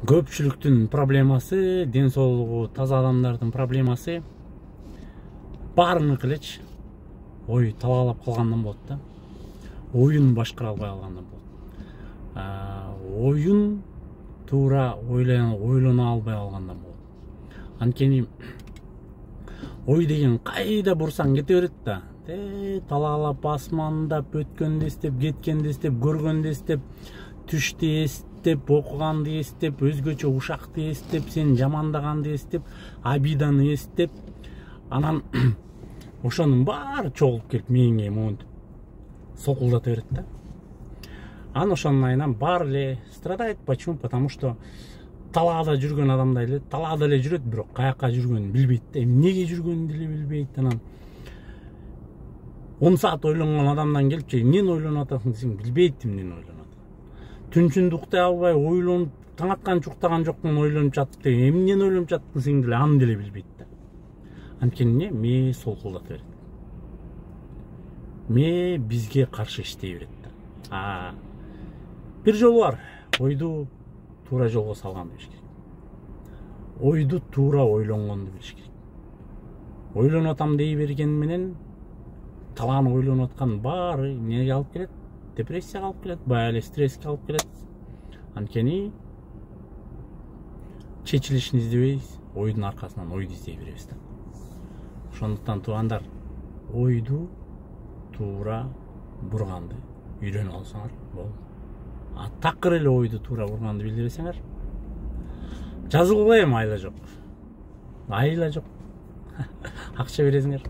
Көпчүлүктүн проблемасы, ден соолугу таза адамдардын проблемасы баарыныкы элечи ой талаалап калгандан болот да. Оюн башкара албай калгандан болот. Оюн туура ойлоно албай калгандан болот. Анткени ой деген кайда бурсаң кете берет да. Талаалап асмандап өткөндү эстеп, кеткенди эстеп, көргөндү эстеп, түштү эстеп, окуганды эстеп, өзгөчө ушакты эстеп, сен жамандаганды эстеп, обиданы эстеп, анан ошонун баары чогулуп келип мээңе монтип сокулдата берет да. Анан ошонун айынан баары эле страдает. Почему? Потому что талаада жүргөн адамдай эле талаада эле жүрөт, бирок каяка жүргөнүн билбейт да. Эмнеге жүргөнүн деле билбейт. Анан 10 саат ойлонгон адамдан келип, эмнени ойлонуп атасың десең, билбейт эмнени ойлонуп атат. Түнчүндү уктай албай ойлонуп, таң атканча уктаган жокмун, ойлонуп жатып деген, эмнени ойлонуп жаттың десең деле аны деле билбейт да. Анткени мээ солкулдата берет. Мээ бизге каршы иштей берет да. Бир жолу бар, ойду туура жолго салганды билиш керек. Ойду туура ойлонгонду билиш керек. Ойлонуп атам дей берген менен талааны ойлонуп аткан баары эмнеге алып келет? Депрессияга алып келет, бая эле стресске алып келет. Анткени чечилишин издебейбиз, ойдун аркасынан ойду издей беребиз да. Ошондуктан туугандар, ойду туура бурганды үйрөнүп алсаңар болду. Такыр эле ойду туура бурганды билдирсеңер, жазылгыла эми айла жок. Акча бересиңер.